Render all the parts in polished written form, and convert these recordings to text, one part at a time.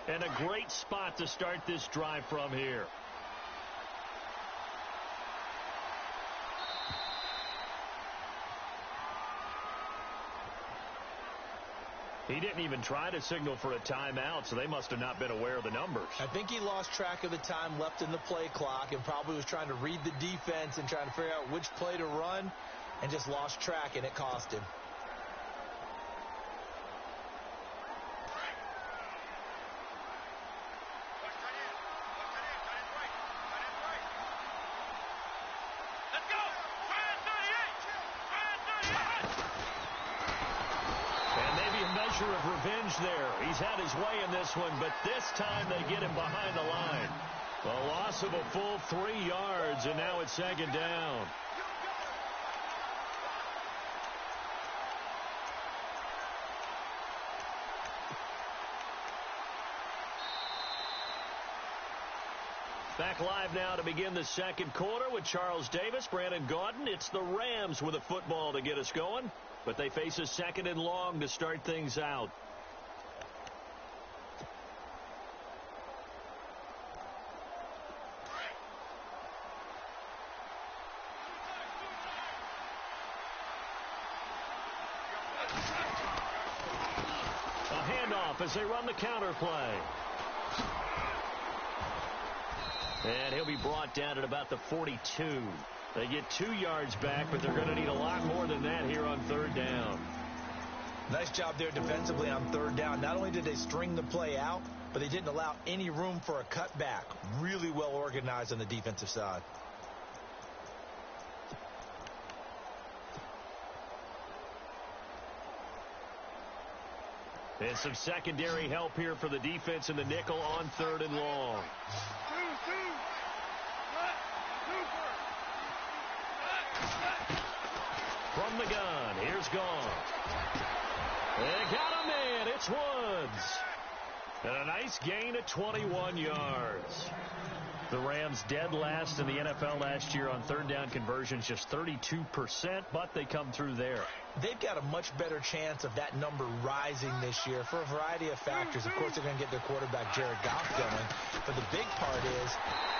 And a great spot to start this drive from here. He didn't even try to signal for a timeout, so they must have not been aware of the numbers. I think he lost track of the time left in the play clock and probably was trying to read the defense and trying to figure out which play to run and just lost track, and it cost him. Of revenge there. He's had his way in this one, but this time they get him behind the line. A loss of a full 3 yards, and now it's second down. Back live now to begin the second quarter with Charles Davis, Brandon Gaudin. It's the Rams with a football to get us going, but they face a second and long to start things out. A handoff as they run the counter play. And he'll be brought down at about the 42. They get 2 yards back, but they're going to need a lot more than that here on third down. Nice job there defensively on third down. Not only did they string the play out, but they didn't allow any room for a cutback. Really well organized on the defensive side. And some secondary help here for the defense in the nickel on third and long. From the gun, here's Gone. They got a man, it's Woods. And a nice gain of 21 yards. The Rams dead last in the NFL last year on third down conversions, just 32%, but they come through there. They've got a much better chance of that number rising this year for a variety of factors. Of course, they're going to get their quarterback, Jared Goff, going. But the big part is,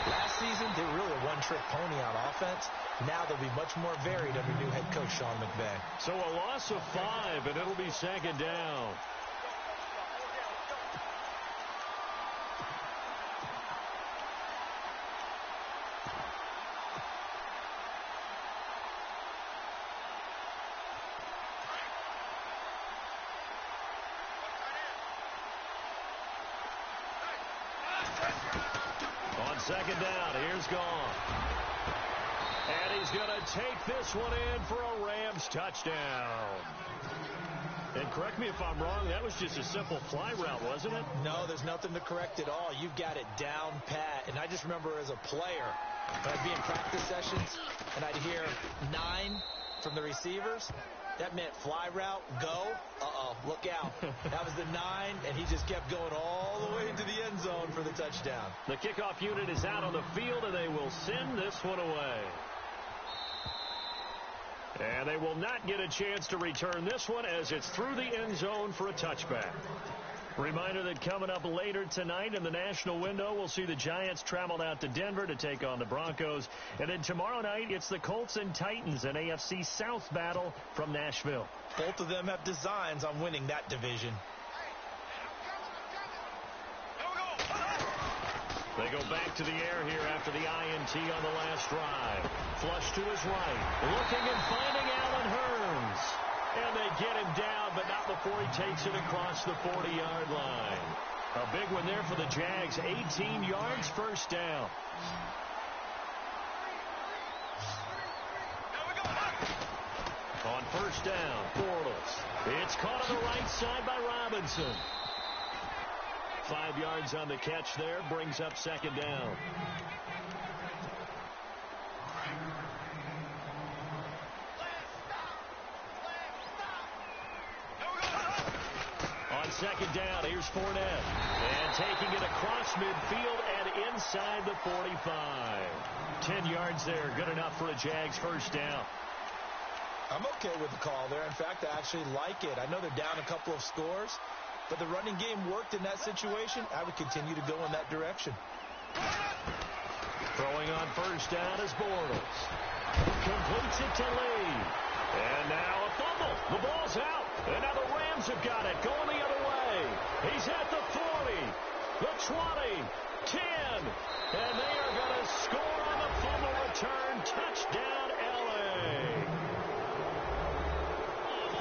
last season, they were really a one-trick pony on offense. Now they'll be much more varied under new head coach Sean McVay. So a loss of 5, and it'll be second down. Second down, here's Gone. And he's going to take this one in for a Rams touchdown. And correct me if I'm wrong, that was just a simple fly route, wasn't it? No, there's nothing to correct at all. You've got it down pat. And I just remember as a player, when I'd be in practice sessions, and I'd hear 9 from the receivers. That meant fly route, go. Uh-oh, look out. That was the 9, and he just kept going all the way into the end zone for the touchdown. The kickoff unit is out on the field, and they will send this one away. And they will not get a chance to return this one as it's through the end zone for a touchback. Reminder that coming up later tonight in the national window, we'll see the Giants travel out to Denver to take on the Broncos. And then tomorrow night, it's the Colts and Titans, an AFC South battle from Nashville. Both of them have designs on winning that division. They go back to the air here after the INT on the last drive. Flush to his right. Looking and finding Allen Hurns. And they get him down, but not before he takes it across the 40-yard line. A big one there for the Jags. 18 yards, first down. On first down, Bortles. It's caught on the right side by Robinson. 5 yards on the catch there, brings up second down. On second down, here's Fournette. And taking it across midfield and inside the 45. 10 yards there, good enough for a Jags first down. I'm okay with the call there. In fact, I actually like it. I know they're down a couple of scores, but the running game worked in that situation. I would continue to go in that direction. Throwing on first down is Bortles. Completes it to Lee. And now a fumble. The ball's out. And now the Rams have got it. Going the other way. He's at the 40, the 20, 10. And they are going to score on the fumble return. Touchdown, L.A.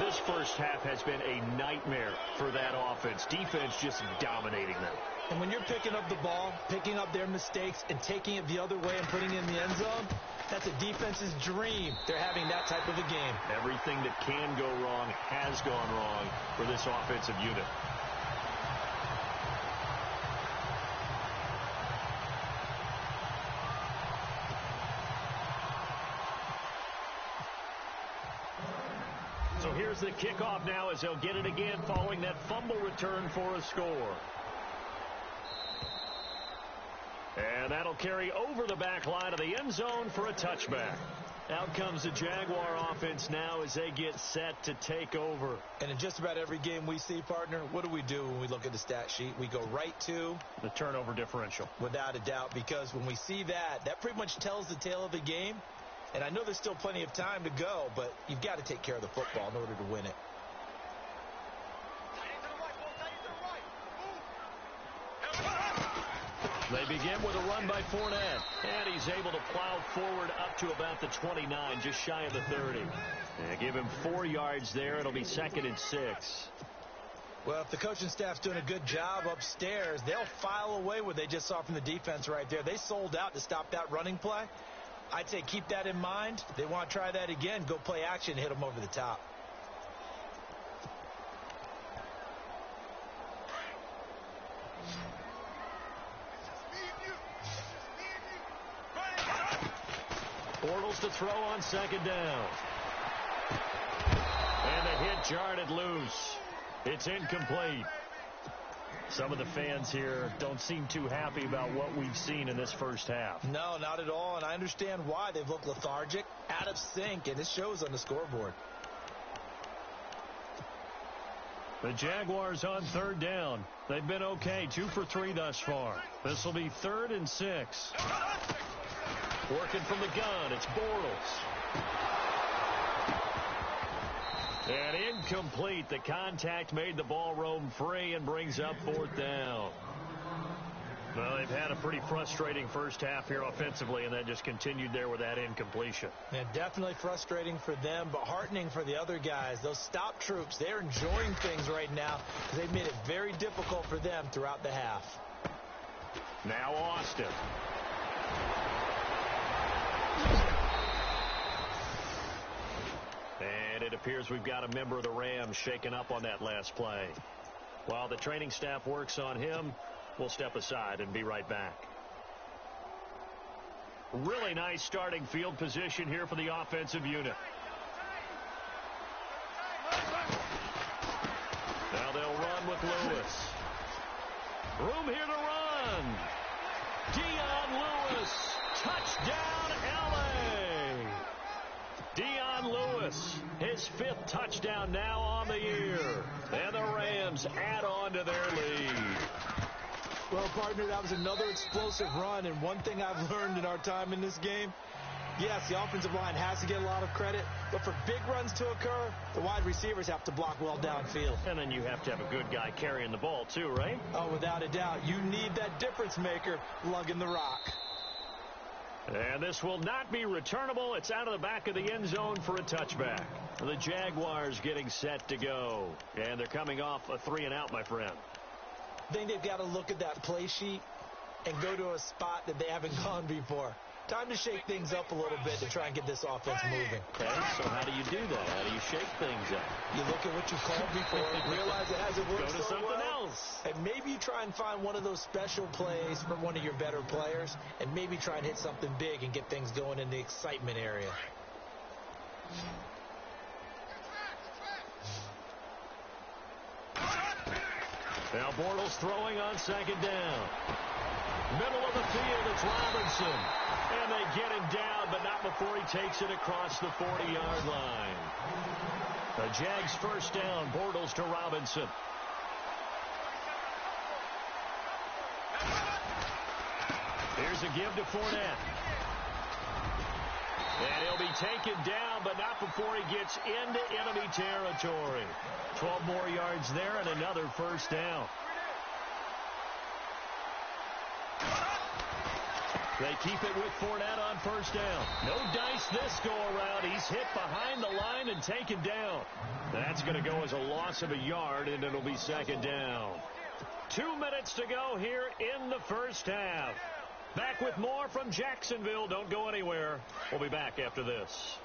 This first half has been a nightmare for that offense. Defense just dominating them. And when you're picking up the ball, picking up their mistakes, and taking it the other way and putting it in the end zone, that's a defense's dream. They're having that type of a game. Everything that can go wrong has gone wrong for this offensive unit. So here's the kickoff now as they'll get it again following that fumble return for a score. And that'll carry over the back line of the end zone for a touchback. Out comes the Jaguar offense now as they get set to take over. And in just about every game we see, partner, what do when we look at the stat sheet? We go right to the turnover differential. Without a doubt, because when we see that pretty much tells the tale of the game. And I know there's still plenty of time to go, but you've got to take care of the football in order to win it. They begin with a run by Fournette, and he's able to plow forward up to about the 29, just shy of the 30. And give him 4 yards there. It'll be 2nd and 6. Well, if the coaching staff's doing a good job upstairs, they'll file away what they just saw from the defense right there. They sold out to stop that running play. I'd say keep that in mind. They want to try that again. Go play action, hit them over the top. Bortles to throw on 2nd down. And the hit jarred it loose. It's incomplete. Some of the fans here don't seem too happy about what we've seen in this first half. No, not at all, and I understand why. They've looked lethargic, out of sync, and it shows on the scoreboard. The Jaguars on 3rd down. They've been okay, 2 for 3 thus far. This will be 3rd and 6. Working from the gun, it's Bortles. And incomplete. The contact made the ball roam free and brings up 4th down. Well, they've had a pretty frustrating first half here offensively, and that just continued there with that incompletion. Yeah, definitely frustrating for them, but heartening for the other guys. Those stop troops, they're enjoying things right now because they've made it very difficult for them throughout the half. Now Austin. And it appears we've got a member of the Rams shaken up on that last play. While the training staff works on him, we'll step aside and be right back. Really nice starting field position here for the offensive unit. Now they'll run with Lewis. Room here to run. Dion Lewis. Touchdown, L.A. Dion Lewis, his 5th touchdown now on the year. And the Rams add on to their lead. Well, partner, that was another explosive run, and one thing I've learned in our time in this game, yes, the offensive line has to get a lot of credit, but for big runs to occur, the wide receivers have to block well downfield. And then you have to have a good guy carrying the ball too, right? Oh, without a doubt. You need that difference maker lugging the rock. And this will not be returnable. It's out of the back of the end zone for a touchback. The Jaguars getting set to go. And they're coming off a 3-and-out, my friend. I think they've got to look at that play sheet and go to a spot that they haven't gone before. Time to shake things up a little bit to try and get this offense moving. Okay, so how do you do that? How do you shake things up? You look at what you called before, realize it hasn't worked Go to something well, else. and maybe you try and find one of those special plays from one of your better players, and maybe try and hit something big and get things going in the excitement area. Now Bortles throwing on 2nd down. Middle of the field, it's Robinson. And they get him down, but not before he takes it across the 40-yard line. The Jags 1st down, Bortles to Robinson. Here's a give to Fournette. And he'll be taken down, but not before he gets into enemy territory. 12 more yards there and another first down. They keep it with Fournette on first down. No dice this go-around. He's hit behind the line and taken down. That's going to go as a loss of a yard, and it'll be second down. 2 minutes to go here in the first half. Back with more from Jacksonville. Don't go anywhere. We'll be back after this.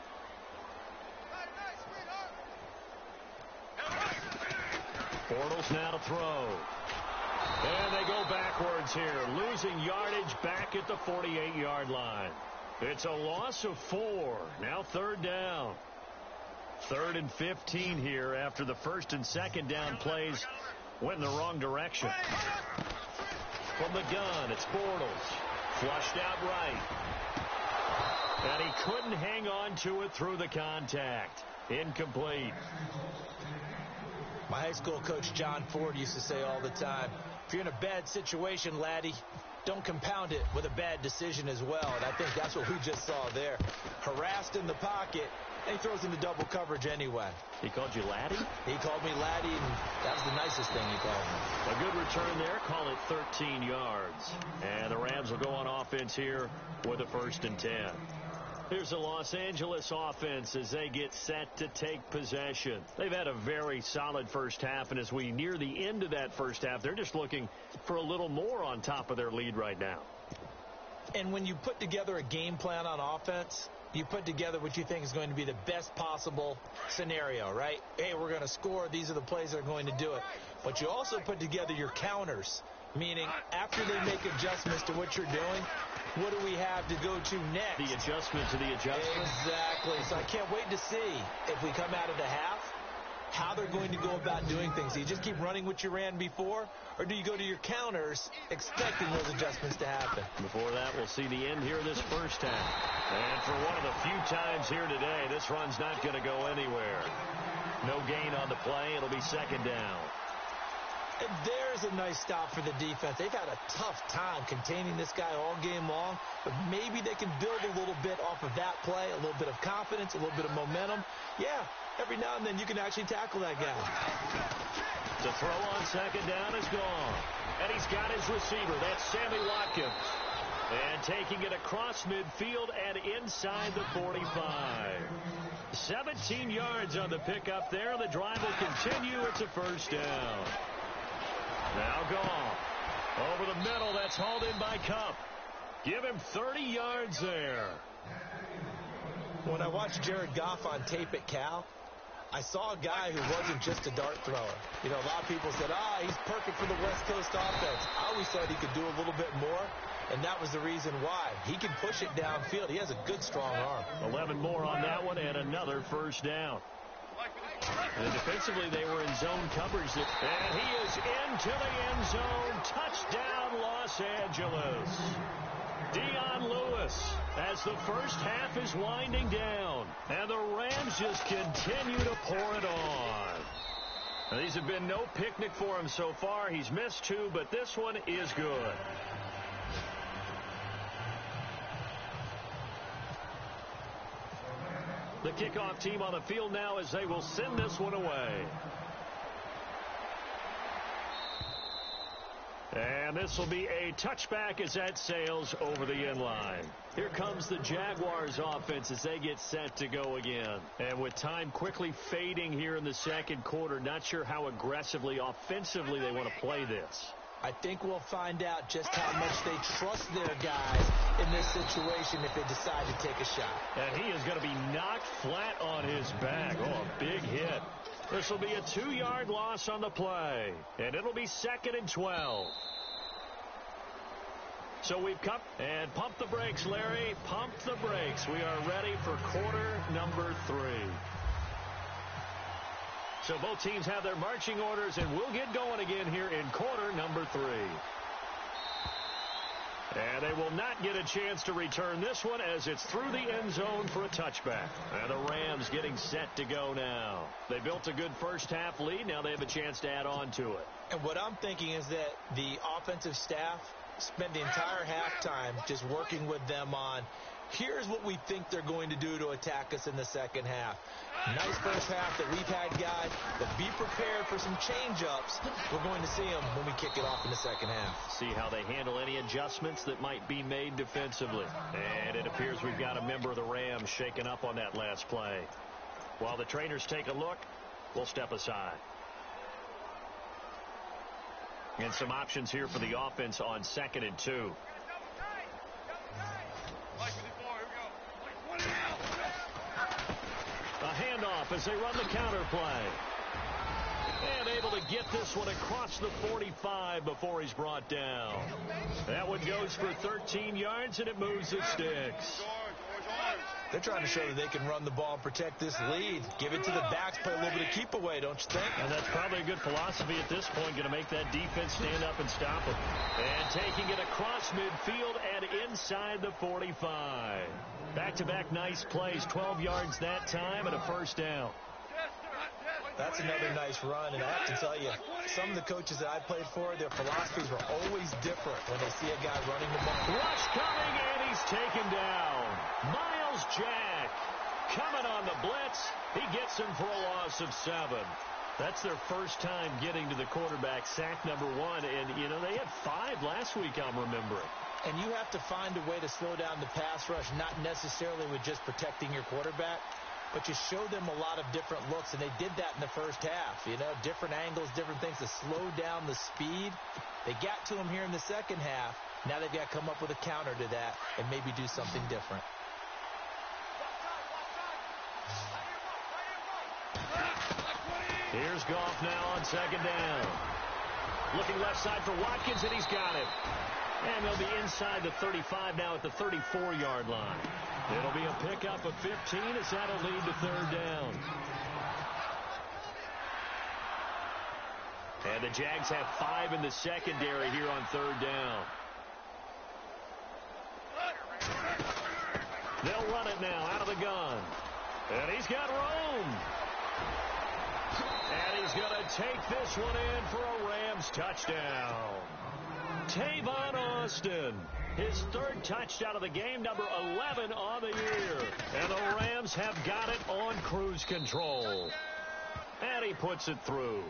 Bortles now to throw. And they go backwards here, losing yardage back at the 48-yard line. It's a loss of 4. Now third down. 3rd and 15 here after the first and second down plays went in the wrong direction. From the gun, it's Bortles. Flushed out right. And he couldn't hang on to it through the contact. Incomplete. My high school coach, John Ford, used to say all the time, if you're in a bad situation, laddie, don't compound it with a bad decision as well. And I think that's what we just saw there. Harassed in the pocket, and he throws into double coverage anyway. He called you laddie? He called me laddie, and that was the nicest thing he called me. A good return there. Call it 13 yards. And the Rams will go on offense here with a 1st and 10. Here's the Los Angeles offense as they get set to take possession. They've had a very solid first half, and as we near the end of that first half, they're just looking for a little more on top of their lead right now. And when you put together a game plan on offense, you put together what you think is going to be the best possible scenario, right? Hey, we're going to score. These are the plays that are going to do it. But you also put together your counters, meaning after they make adjustments to what you're doing, what do we have to go to next? The adjustment to the adjustment. Exactly. So I can't wait to see if we come out of the half, how they're going to go about doing things. Do you just keep running what you ran before, or do you go to your counters expecting those adjustments to happen? Before that, we'll see the end here of this first half. And for one of the few times here today, this run's not going to go anywhere. No gain on the play. It'll be second down. And there's a nice stop for the defense. They've had a tough time containing this guy all game long, but maybe they can build a little bit off of that play, a little bit of confidence, a little bit of momentum. Yeah, every now and then you can actually tackle that guy. The throw on second down is gone. And he's got his receiver. That's Sammy Watkins. And taking it across midfield and inside the 45. 17 yards on the pickup there. The drive will continue. It's a first down. Now gone. Over the middle, that's hauled in by Cup. Give him 30 yards there. When I watched Jared Goff on tape at Cal, I saw a guy who wasn't just a dart thrower. You know, a lot of people said, he's perfect for the West Coast offense. I always thought he could do a little bit more, and that was the reason why. He can push it downfield. He has a good, strong arm. 11 more on that one, and another first down. And defensively, they were in zone coverage. And he is into the end zone. Touchdown, Los Angeles. Dion Lewis as the first half is winding down. And the Rams just continue to pour it on. Now, these have been no picnic for him so far. He's missed 2, but this one is good. The kickoff team on the field now as they will send this one away. And this will be a touchback as that sails over the end line. Here comes the Jaguars offense as they get set to go again. And with time quickly fading here in the second quarter, not sure how aggressively, offensively they want to play this. I think we'll find out just how much they trust their guys in this situation if they decide to take a shot. And he is going to be knocked flat on his back. Oh, a big hit. This will be a 2-yard loss on the play. And it'll be 2nd and 12. So we've come and pump the brakes, Larry. Pump the brakes. We are ready for quarter number 3. So both teams have their marching orders, and we'll get going again here in quarter number 3. And they will not get a chance to return this one as it's through the end zone for a touchback. And the Rams getting set to go now. They built a good first half lead. Now they have a chance to add on to it. And what I'm thinking is that the offensive staff spend the entire halftime just working with them on, here's what we think they're going to do to attack us in the second half. Nice first half that we've had, guys, but be prepared for some change-ups. We're going to see them when we kick it off in the second half. See how they handle any adjustments that might be made defensively. And it appears we've got a member of the Rams shaken up on that last play. While the trainers take a look, we'll step aside. And some options here for the offense on 2nd and 2. A handoff as they run the counter play. And able to get this one across the 45 before he's brought down. That one goes for 13 yards, and it moves the sticks. They're trying to show that they can run the ball and protect this lead. Give it to the backs, play a little bit of keep away, don't you think? And that's probably a good philosophy at this point, going to make that defense stand up and stop them. And taking it across midfield and inside the 45. Back-to-back nice plays, 12 yards that time and a first down. That's another nice run, and I have to tell you, some of the coaches that I played for, their philosophies were always different when they see a guy running the ball. Rush coming, and he's taken down. Miles Jack coming on the blitz. He gets him for a loss of 7. That's their first time getting to the quarterback, sack number 1. And, you know, they had 5 last week, I'm remembering. And you have to find a way to slow down the pass rush, not necessarily with just protecting your quarterback, but you show them a lot of different looks, and they did that in the first half. You know, different angles, different things to slow down the speed. They got to him here in the second half. Now they've got to come up with a counter to that and maybe do something different. Here's Goff now on 2nd down. Looking left side for Watkins, and he's got it. And they'll be inside the 35 now at the 34-yard line. It'll be a pickup of 15 as that'll lead to 3rd down. And the Jags have 5 in the secondary here on 3rd down. They'll run it now out of the gun. And he's got room. And he's going to take this one in for a Rams touchdown. Tavon Austin, his 3rd touchdown of the game, number 11 on the year. And the Rams have got it on cruise control. And he puts it through.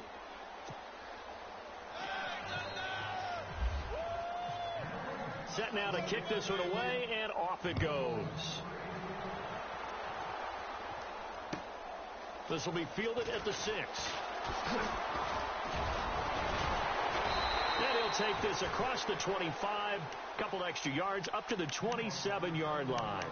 Set now to kick this one away, and off it goes. This will be fielded at the 6. And he'll take this across the 25, couple extra yards, up to the 27-yard line.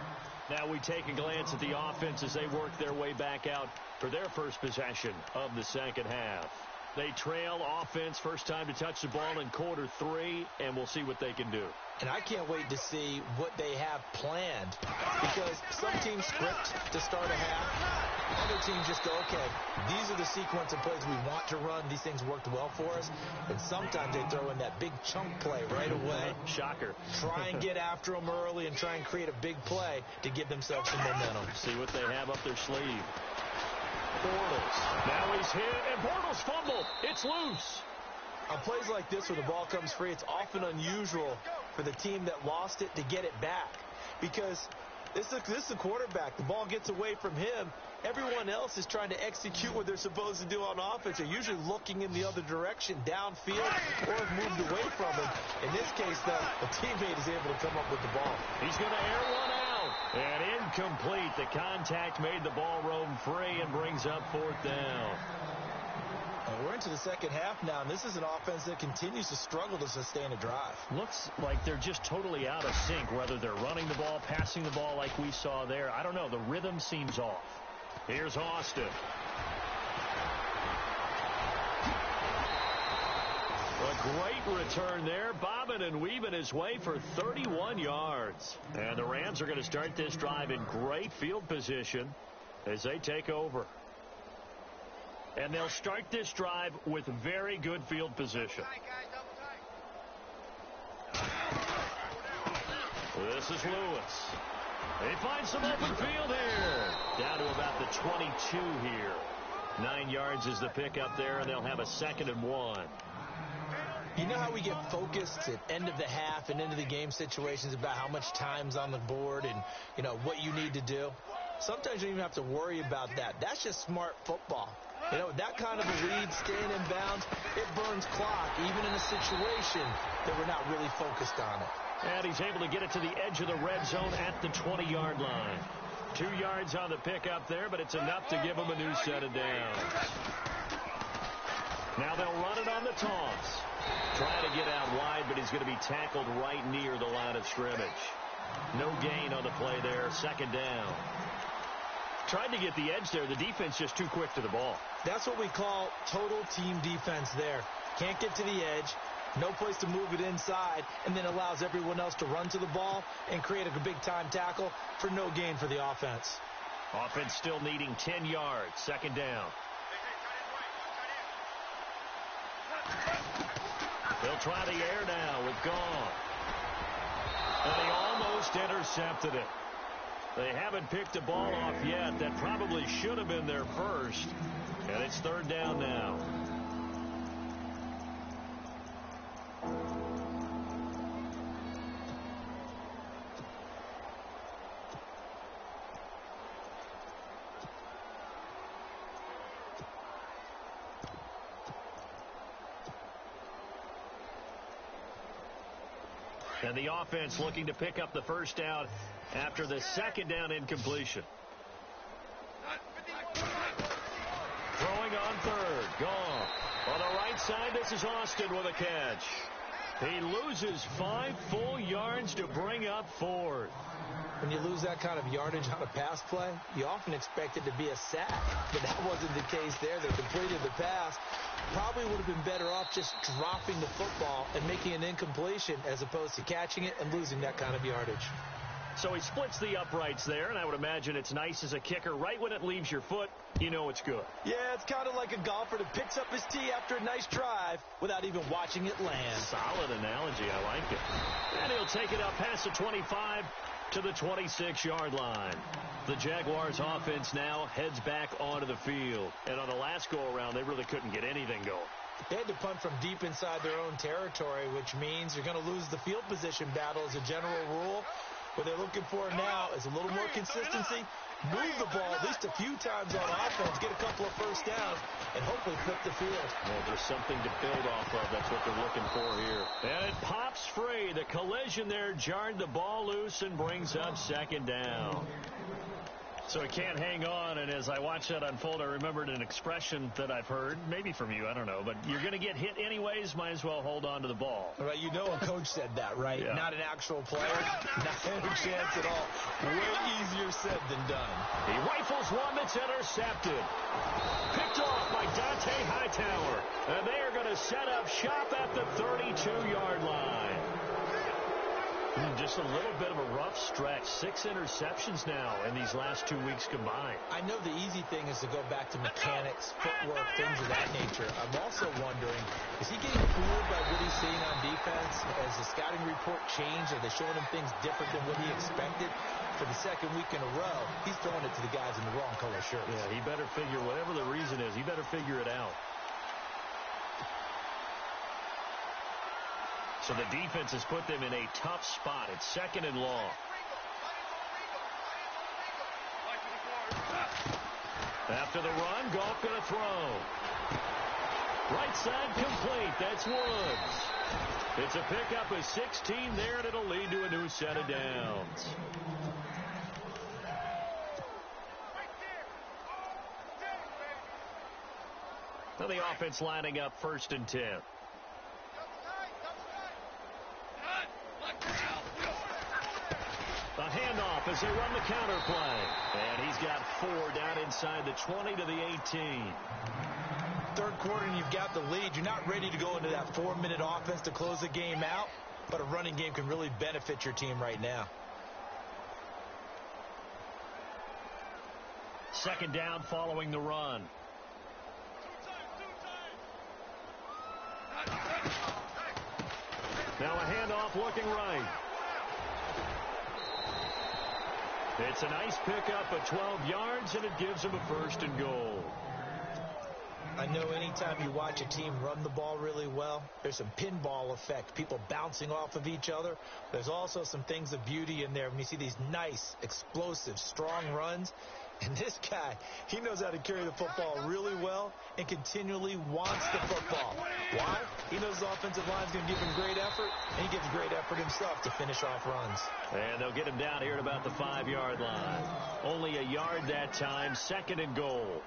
Now we take a glance at the offense as they work their way back out for their first possession of the second half. They trail offense, first time to touch the ball in quarter 3, and we'll see what they can do. And I can't wait to see what they have planned, because some teams script to start a half. Other teams just go, okay, these are the sequence of plays we want to run. These things worked well for us. And sometimes they throw in that big chunk play right away. Shocker. Try and get after them early and try and create a big play to give themselves some momentum. See what they have up their sleeve. Bortles. Now he's hit, and Bortles fumbled. It's loose. On plays like this where the ball comes free, it's often unusual for the team that lost it to get it back, because this is a quarterback. The ball gets away from him. Everyone else is trying to execute what they're supposed to do on offense. They're usually looking in the other direction, downfield, or have moved away from him. In this case, though, a teammate is able to come up with the ball. He's going to air one out. And incomplete. The contact made the ball roam free and brings up 4th down. We're into the second half now, and this is an offense that continues to struggle to sustain a drive. Looks like they're just totally out of sync, whether they're running the ball, passing the ball like we saw there. I don't know. The rhythm seems off. Here's Austin. A great return there, bobbing and weaving his way for 31 yards. And the Rams are going to start this drive in great field position as they take over. And they'll start this drive with very good field position. This is Lewis. He finds some open field here. Down to about the 22 here. 9 yards is the pickup there, and they'll have a 2nd and 1. You know how we get focused at end of the half and into the game situations about how much time's on the board and, you know, what you need to do? Sometimes you don't even have to worry about that. That's just smart football. You know, that kind of a lead, staying in bounds, it burns clock, even in a situation that we're not really focused on it. And he's able to get it to the edge of the red zone at the 20-yard line. 2 yards on the pickup there, but it's enough to give him a new set of downs. Now they'll run it on the toss. Trying to get out wide, but he's going to be tackled right near the line of scrimmage. No gain on the play there, 2nd down. Tried to get the edge there. The defense just too quick to the ball. That's what we call total team defense there. Can't get to the edge, no place to move it inside, and then allows everyone else to run to the ball and create a big-time tackle for no gain for the offense. Offense still needing 10 yards, 2nd down. They'll try the air now with Gone. And he almost intercepted it. They haven't picked the ball off yet. That probably should have been their first. And it's 3rd down now. And the offense looking to pick up the first down after the 2nd down incompletion. Throwing on 3rd. Gone. On the right side, this is Austin with a catch. He loses 5 full yards to bring up 4th. When you lose that kind of yardage on a pass play, you often expect it to be a sack. But that wasn't the case there. They completed the pass. Probably would have been better off just dropping the football and making an incompletion as opposed to catching it and losing that kind of yardage. So he splits the uprights there, and I would imagine it's nice as a kicker. Right when it leaves your foot, you know it's good. Yeah, it's kind of like a golfer that picks up his tee after a nice drive without even watching it land. Solid analogy. I like it. And he'll take it up past the 25 to the 26-yard line. The Jaguars offense now heads back onto the field. And on the last go-around, they really couldn't get anything going. They had to punt from deep inside their own territory, which means you're going to lose the field position battle as a general rule. What they're looking for now is a little more consistency, move the ball at least a few times on offense, get a couple of first downs, and hopefully flip the field. Well, there's something to build off of. That's what they're looking for here. And it pops free. The collision there jarred the ball loose and brings up 2nd down. So he can't hang on, and as I watched that unfold, I remembered an expression that I've heard, maybe from you, I don't know, but you're going to get hit anyways, might as well hold on to the ball. All right, you know a coach said that, right? Yeah. Not an actual player. Not any chance at all. Way easier said than done. He rifles one that's intercepted. Picked off by Dante Hightower, and they are going to set up shop at the 32-yard line. Just a little bit of a rough stretch. 6 interceptions now in these last 2 weeks combined. I know the easy thing is to go back to mechanics, footwork, things of that nature. I'm also wondering, is he getting fooled by what he's seeing on defense? Has the scouting report changed? Are they showing him things different than what he expected? For the 2nd week in a row, he's throwing it to the guys in the wrong color shirts. Yeah, he better figure, whatever the reason is, he better figure it out. So the defense has put them in a tough spot. It's 2nd and long. After the run, Goff going to throw. Right side complete. That's Woods. It's a pickup of 16 there, and it'll lead to a new set of downs. Now the offense lining up 1st and 10. A handoff as they run the counter play. And he's got 4 down inside the 20 to the 18. 3rd quarter and you've got the lead. You're not ready to go into that 4-minute offense to close the game out, but a running game can really benefit your team right now. 2nd down following the run. Now a handoff looking right. It's a nice pickup of 12 yards, and it gives him a 1st and goal. I know anytime you watch a team run the ball really well, there's some pinball effect, people bouncing off of each other. There's also some things of beauty in there when you see these nice, explosive, strong runs. And this guy, he knows how to carry the football really well and continually wants the football. Why? He knows his offensive line's going to give him great effort, and he gives great effort himself to finish off runs. And they'll get him down here at about the 5-yard line. Only a yard that time, 2nd and goal.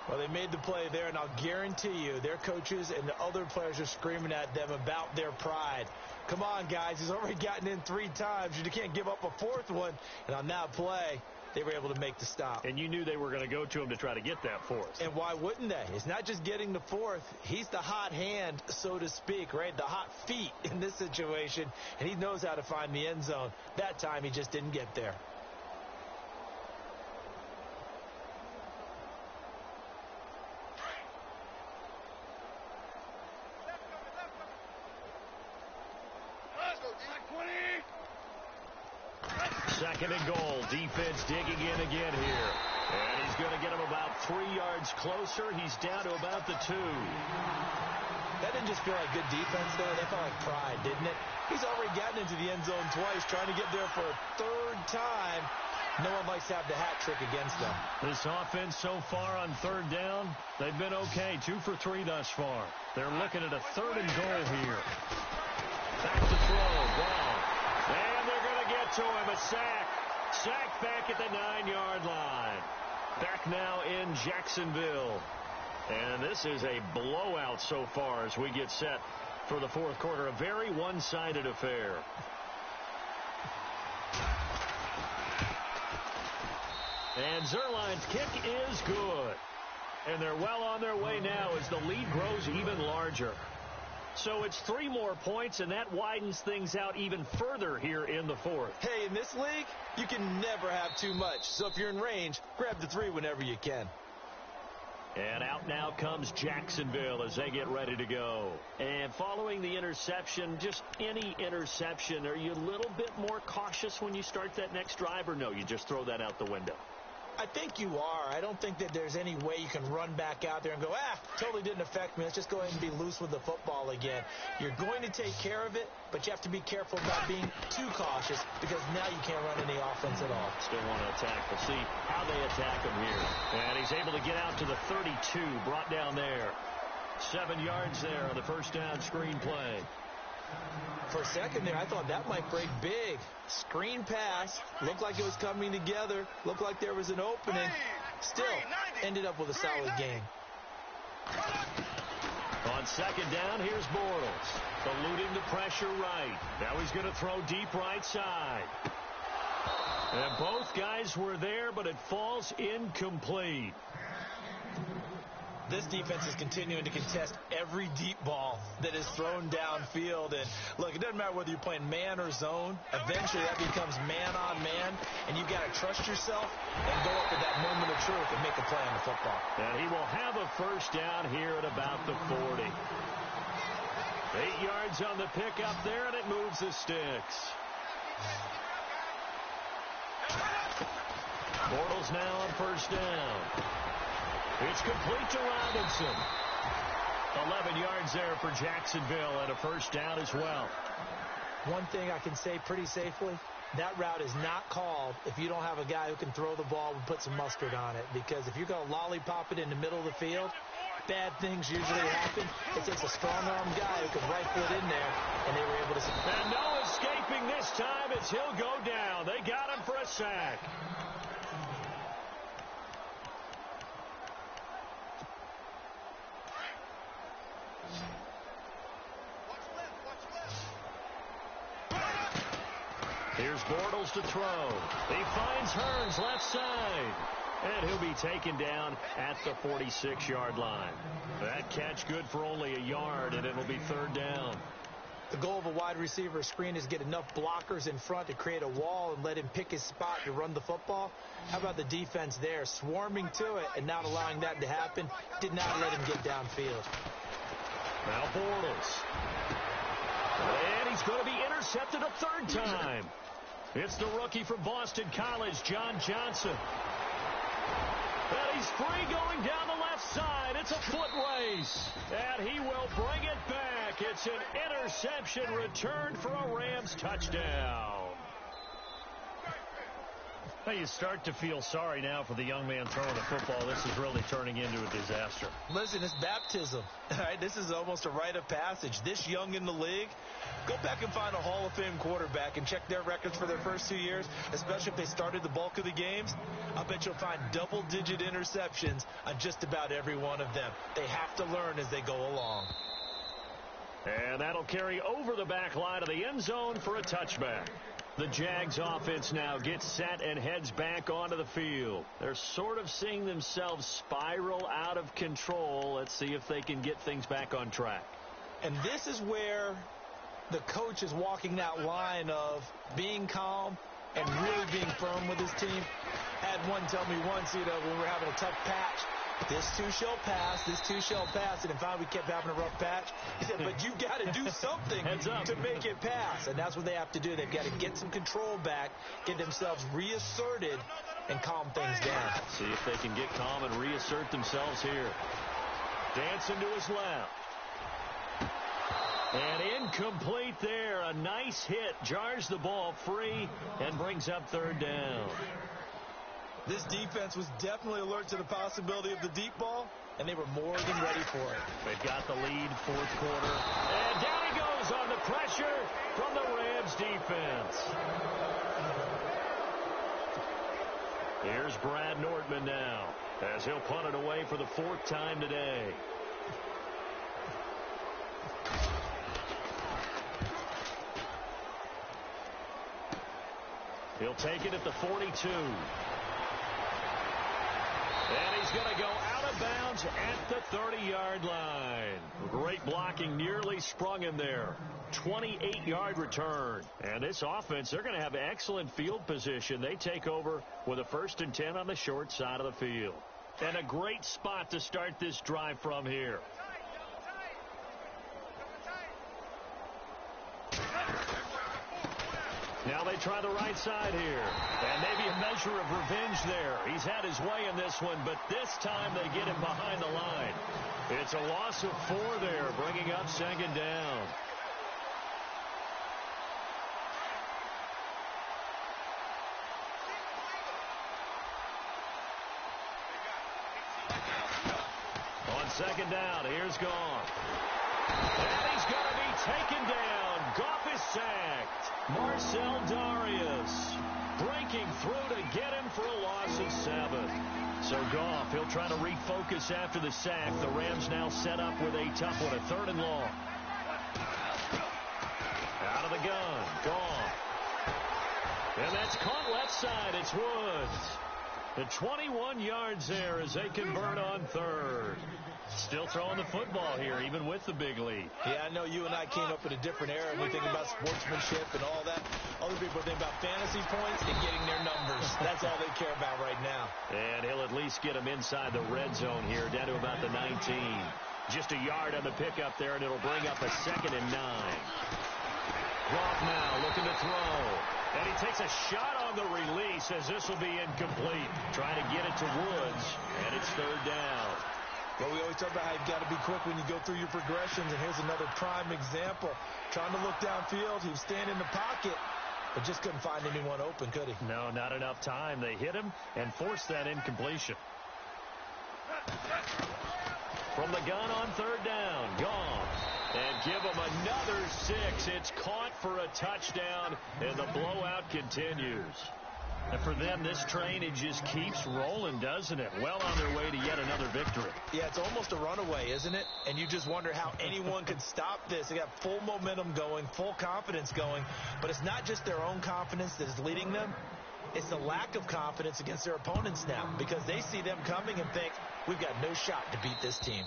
Well, they made the play there, and I'll guarantee you their coaches and the other players are screaming at them about their pride. Come on, guys. He's already gotten in 3 times. You can't give up a 4th one. And on that play, they were able to make the stop. And you knew they were going to go to him to try to get that 4th. And why wouldn't they? It's not just getting the 4th. He's the hot hand, so to speak, right? The hot feet in this situation. And he knows how to find the end zone. That time, he just didn't get there. Second and goal. Defense digging in again here. And he's going to get him about 3 yards closer. He's down to about the 2. That didn't just feel like good defense, though. That felt like pride, didn't it? He's already gotten into the end zone twice, trying to get there for a 3rd time. No one likes to have the hat trick against them. This offense so far on 3rd down, they've been okay. 2 for 3 thus far. They're looking at a 3rd and goal here. Back to throw. Ball. And they're going to get to him. A sack. Sack back at the 9-yard line. Back now in Jacksonville. And this is a blowout so far as we get set for the 4th quarter. A very one-sided affair. And Zerline's kick is good. And they're well on their way now as the lead grows even larger. So it's 3 more points, and that widens things out even further here in the 4th. Hey, in this league, you can never have too much. So if you're in range, grab the 3 whenever you can. And out now comes Jacksonville as they get ready to go. And following the interception, just any interception, are you a little bit more cautious when you start that next drive, or no, you just throw that out the window? I think you are. I don't think that there's any way you can run back out there and go, totally didn't affect me. Let's just go ahead and be loose with the football again. You're going to take care of it, but you have to be careful about being too cautious because now you can't run any offense at all. Still want to attack. We'll see how they attack him here. And he's able to get out to the 32, brought down there. 7 yards there on the 1st down screen play. For a second there, I thought that might break big. Screen pass. Looked like it was coming together. Looked like there was an opening. Still, ended up with a solid game. On 2nd down, here's Bortles. Eluding the pressure right. Now he's going to throw deep right side. And both guys were there, but it falls incomplete. This defense is continuing to contest every deep ball that is thrown downfield. And, look, it doesn't matter whether you're playing man or zone. Eventually, that becomes man-on-man, and you've got to trust yourself and go up at that moment of truth and make a play on the football. And he will have a 1st down here at about the 40. 8 yards on the pickup there, and it moves the sticks. Bortles now on 1st down. It's complete to Robinson. 11 yards there for Jacksonville and a 1st down as well. One thing I can say pretty safely, that route is not called if you don't have a guy who can throw the ball and put some mustard on it. Because if you're going to lollipop it in the middle of the field, bad things usually happen. It takes a strong-arm guy who can rifle it in there, and they were able to... And no escaping this time as he'll go down. They got him for a sack. Here's Bortles to throw. He finds Hearns left side. And he'll be taken down at the 46-yard line. That catch good for only a yard, and it'll be 3rd down. The goal of a wide receiver screen is to get enough blockers in front to create a wall and let him pick his spot to run the football. How about the defense there, swarming to it and not allowing that to happen? Did not let him get downfield. Now Bortles. And he's going to be intercepted a 3rd time. It's the rookie from Boston College, John Johnson. And he's free going down the left side. It's a foot race. And he will bring it back. It's an interception returned for a Rams touchdown. Now you start to feel sorry now for the young man throwing the football. This is really turning into a disaster. Listen, it's baptism. All right, this is almost a rite of passage. This young in the league, go back and find a Hall of Fame quarterback and check their records for their first 2 years, especially if they started the bulk of the games. I bet you'll find double-digit interceptions on just about every one of them. They have to learn as they go along. And that'll carry over the back line of the end zone for a touchback. The Jags offense now gets set and heads back onto the field. They're sort of seeing themselves spiral out of control. Let's see if they can get things back on track. And this is where the coach is walking that line of being calm and really being firm with his team. Had one tell me once, when we were having a tough patch, this too shall pass, this too shall pass. And in fact, we kept having a rough patch. He said, but you've got to do something to make it pass. And that's what they have to do. They've got to get some control back, get themselves reasserted, and calm things down. See if they can get calm and reassert themselves here. Dancing to his left. And incomplete there. A nice hit. Jars the ball free and brings up third down. This defense was definitely alert to the possibility of the deep ball, and they were more than ready for it. They've got the lead, fourth quarter. And down he goes on the pressure from the Rams defense. Here's Brad Nordman now, as he'll punt it away for the fourth time today. He'll take it at the 42. And he's going to go out of bounds at the 30-yard line. Great blocking, nearly sprung him there. 28-yard return. And this offense, they're going to have excellent field position. They take over with a 1st and 10 on the short side of the field. And a great spot to start this drive from here. Now they try the right side here. And maybe a measure of revenge there. He's had his way in this one, but this time they get him behind the line. It's a loss of 4 there, bringing up 2nd down. On 2nd down, here's Goff. And he's going to be taken down. Goff is sacked. Marcel Darius breaking through to get him for a loss of 7. So Goff, he'll try to refocus after the sack. The Rams now set up with a tough one, a 3rd and long. Out of the gun, Goff. And that's caught left side. It's Woods. The 21 yards there as they convert on 3rd. Still throwing the football here, even with the big lead. Yeah, I know you and I came up in a different era, and we think about sportsmanship and all that. Other people think about fantasy points and getting their numbers. That's all they care about right now. And he'll at least get him inside the red zone here, down to about the 19. Just a yard on the pickup there, and it'll bring up a 2nd and 9. Goff now looking to throw. And he takes a shot on the release as this will be incomplete. Trying to get it to Woods, and it's 3rd down. Well, we always talk about how you've got to be quick when you go through your progressions, and here's another prime example. Trying to look downfield, he was standing in the pocket, but just couldn't find anyone open, could he? No, not enough time. They hit him and forced that incompletion. From the gun on 3rd down, Goff. And give him another 6. It's caught for a touchdown, and the blowout continues. And for them, this train, it just keeps rolling, doesn't it? Well on their way to yet another victory. Yeah, it's almost a runaway, isn't it? And you just wonder how anyone could stop this. They got full momentum going, full confidence going. But it's not just their own confidence that is leading them. It's the lack of confidence against their opponents now, because they see them coming and think, we've got no shot to beat this team.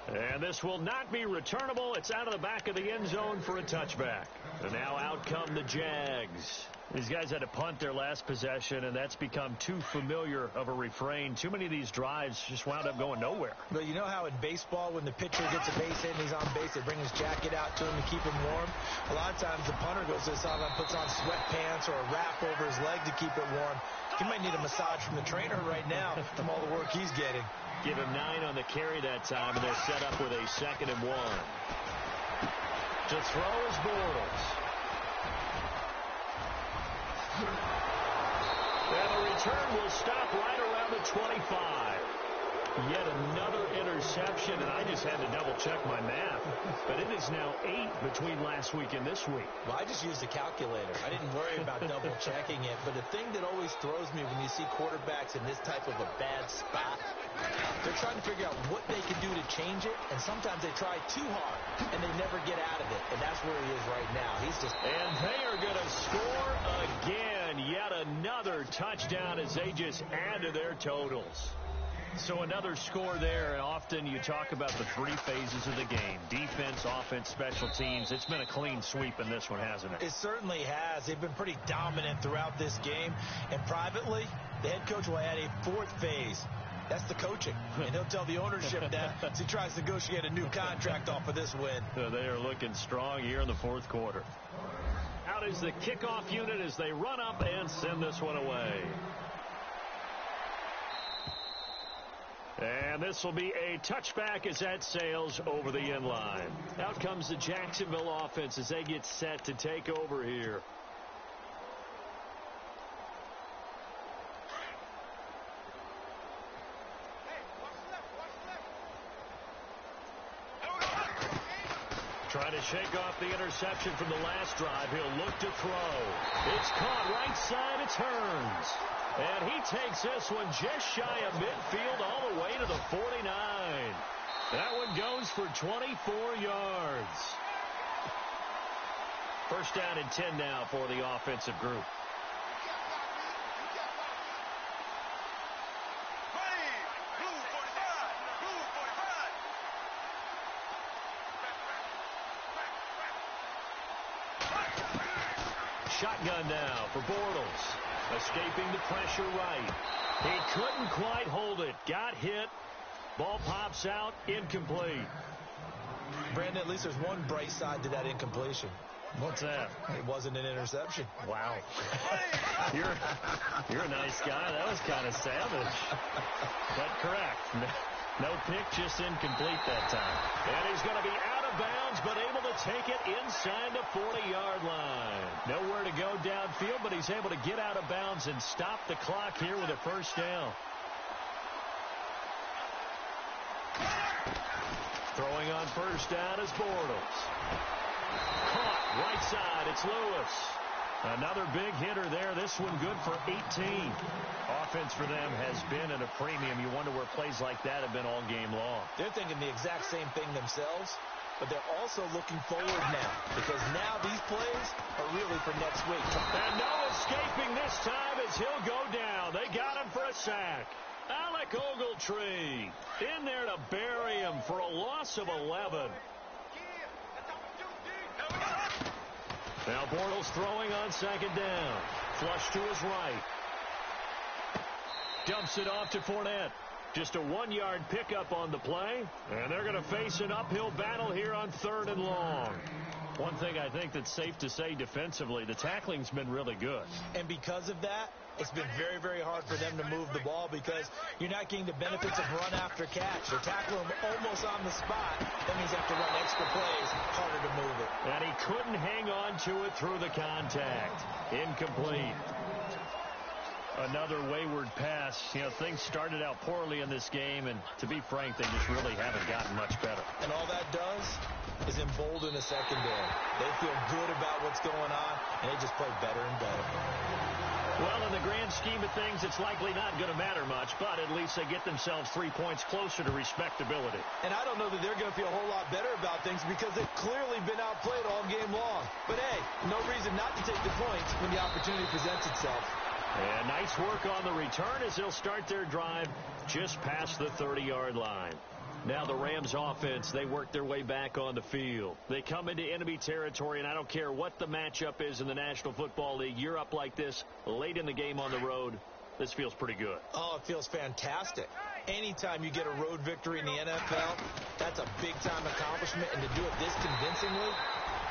And this will not be returnable. It's out of the back of the end zone for a touchback. And now out come the Jags. These guys had to punt their last possession, and that's become too familiar of a refrain. Too many of these drives just wound up going nowhere. But you know how in baseball, when the pitcher gets a base hit and he's on base, they bring his jacket out to him to keep him warm? A lot of times the punter goes to the sideline, puts on sweatpants or a wrap over his leg to keep it warm. He might need a massage from the trainer right now from all the work he's getting. Give him 9 on the carry that time, and they're set up with a 2nd and 1. To throw is Bortles. And the return will stop right around the 25. Yet another interception, and I just had to double-check my math. But it is now 8 between last week and this week. Well, I just used a calculator. I didn't worry about double-checking it. But the thing that always throws me when you see quarterbacks in this type of a bad spot, they're trying to figure out what they can do to change it, and sometimes they try too hard, and they never get out of it. And that's where he is right now. He's just... And they are going to score again. Yet another touchdown as they just add to their totals. So another score there, and often you talk about the 3 phases of the game. Defense, offense, special teams. It's been a clean sweep in this one, hasn't it? It certainly has. They've been pretty dominant throughout this game. And privately, the head coach will add a 4th phase. That's the coaching. And he'll tell the ownership that as he tries to negotiate a new contract off of this win. So they are looking strong here in the 4th quarter. Out is the kickoff unit as they run up and send this one away. And this will be a touchback as that sails over the end line. Out comes the Jacksonville offense as they get set to take over here. Trying to shake off the interception from the last drive. He'll look to throw. It's caught right side. It turns. And he takes this one just shy of midfield all the way to the 49. That one goes for 24 yards. First down and 10 now for the offensive group. Shotgun now for Bortles. Escaping the pressure right. He couldn't quite hold it. Got hit. Ball pops out. Incomplete. Brandon, at least there's one bright side to that incompletion. What's that? It wasn't an interception. Wow. You're a nice guy. That was kind of savage. But correct. No pick, just incomplete that time. And he's going to be out of bounds, but able to take it inside the 40-yard line. Nowhere to go downfield, but he's able to get out of bounds and stop the clock here with a first down. Throwing on first down is Bortles. Caught right side. It's Lewis. Another big hitter there. This one good for 18. Offense for them has been at a premium. You wonder where plays like that have been all game long. They're thinking the exact same thing themselves, but they're also looking forward now because now these plays are really for next week. And no escaping this time as he'll go down. They got him for a sack. Alec Ogletree in there to bury him for a loss of 11. Now Bortles throwing on second down. Flush to his right. Dumps it off to Fournette. Just a 1-yard pickup on the play. And they're going to face an uphill battle here on 3rd and long. One thing I think that's safe to say defensively, the tackling's been really good. And because of that, it's been very, very hard for them to move the ball because you're not getting the benefits of run after catch. They're tackling him almost on the spot. That means they have to run extra plays, harder to move it. And he couldn't hang on to it through the contact. Incomplete. Another wayward pass. You know, things started out poorly in this game, and to be frank, they just really haven't gotten much better. And all that does is embolden the secondary. They feel good about what's going on, and they just play better and better. Well, in the grand scheme of things, it's likely not going to matter much, but at least they get themselves 3 points closer to respectability. And I don't know that they're going to feel a whole lot better about things because they've clearly been outplayed all game long. But, hey, no reason not to take the points when the opportunity presents itself. And nice work on the return as they'll start their drive just past the 30-yard line. Now the Rams offense, they work their way back on the field. They come into enemy territory, and I don't care what the matchup is in the National Football League. You're up like this late in the game on the road. This feels pretty good. Oh, it feels fantastic. Anytime you get a road victory in the NFL, that's a big-time accomplishment. And to do it this convincingly,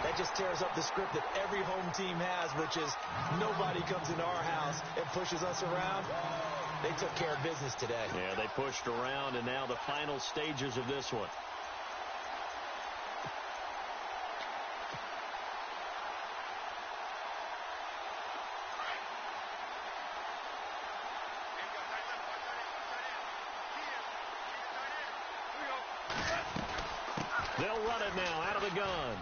that just tears up the script that every home team has, which is nobody comes into our house and pushes us around. They took care of business today. Yeah, they pushed around, and now the final stages of this one. They'll run it now out of the gun.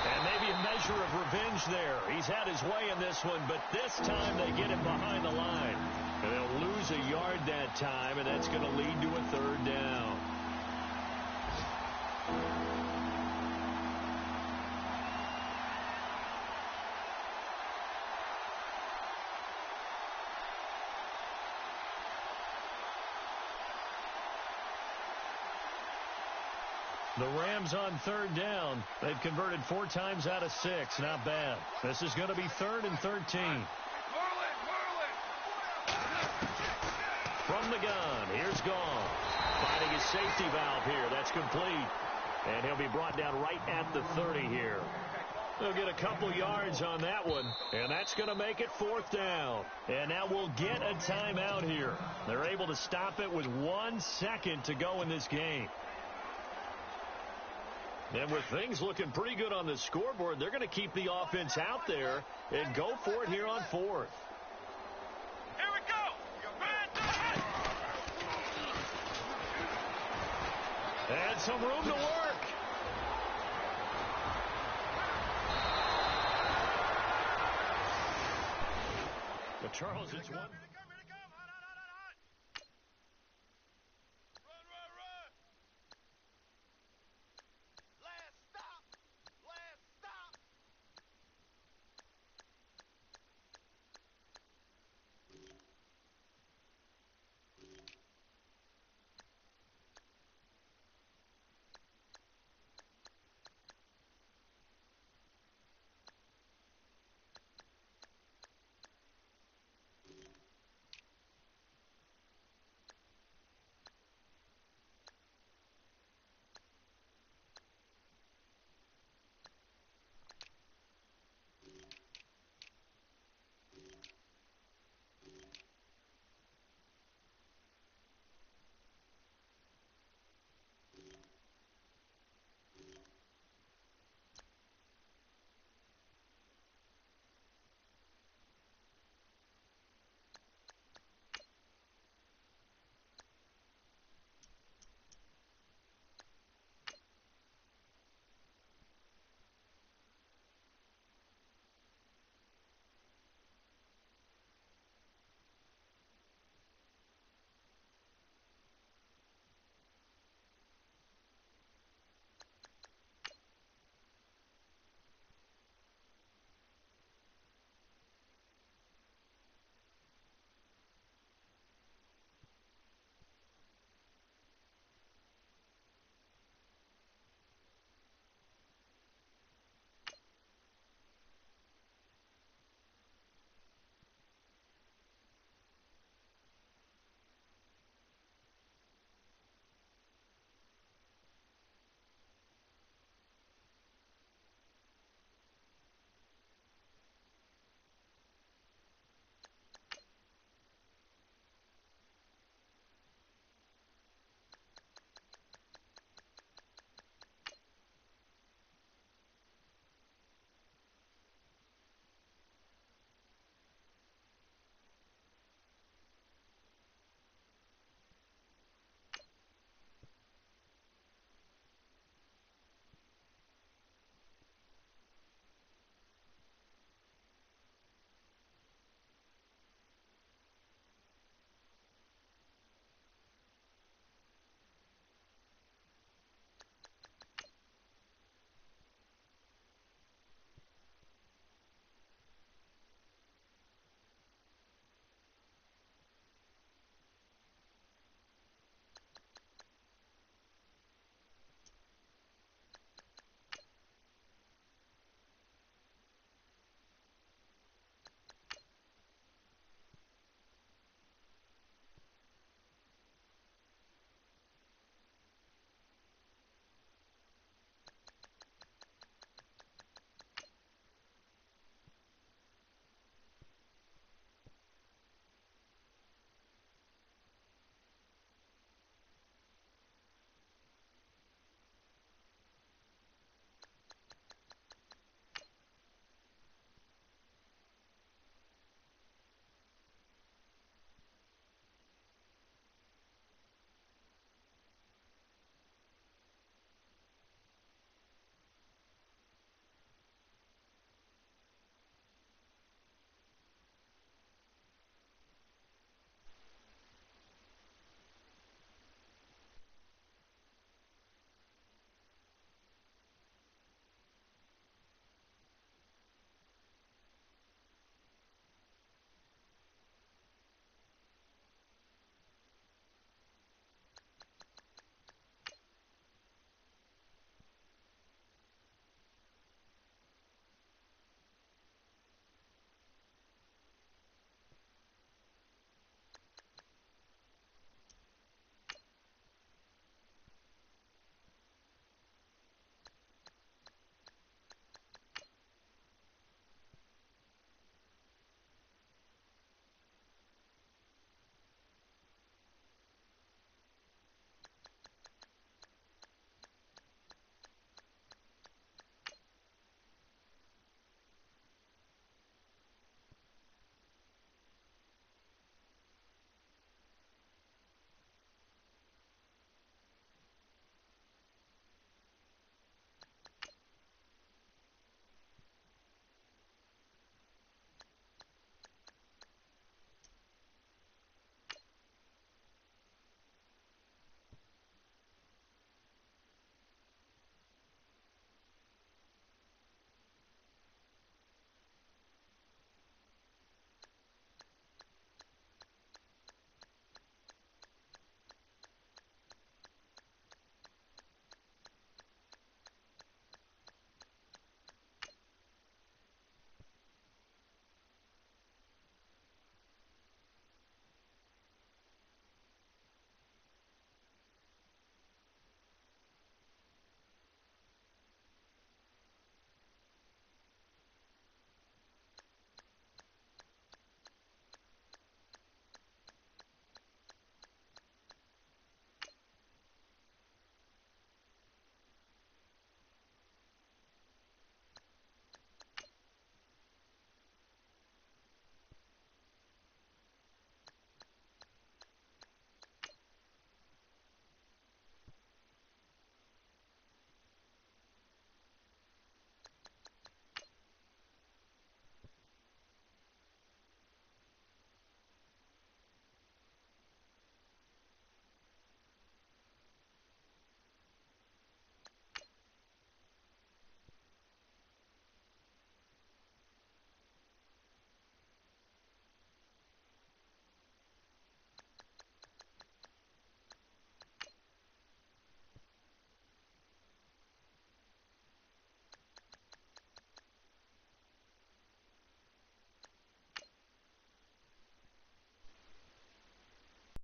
And maybe a measure of revenge there. He's had his way in this one, but this time they get him behind the line. And they'll lose a yard that time, and that's going to lead to a third down. The Rams on third down. They've converted 4 times out of 6. Not bad. This is going to be 3rd and 13. From the gun, here's Gone. Finding his safety valve here. That's complete. And he'll be brought down right at the 30 here. They'll get a couple yards on that one, and that's going to make it 4th down. And now we'll get a timeout here. They're able to stop it with 1 second to go in this game. And with things looking pretty good on the scoreboard, they're going to keep the offense out there and go for it here on 4th. Here we go. And some room to work. But Charles, it's one.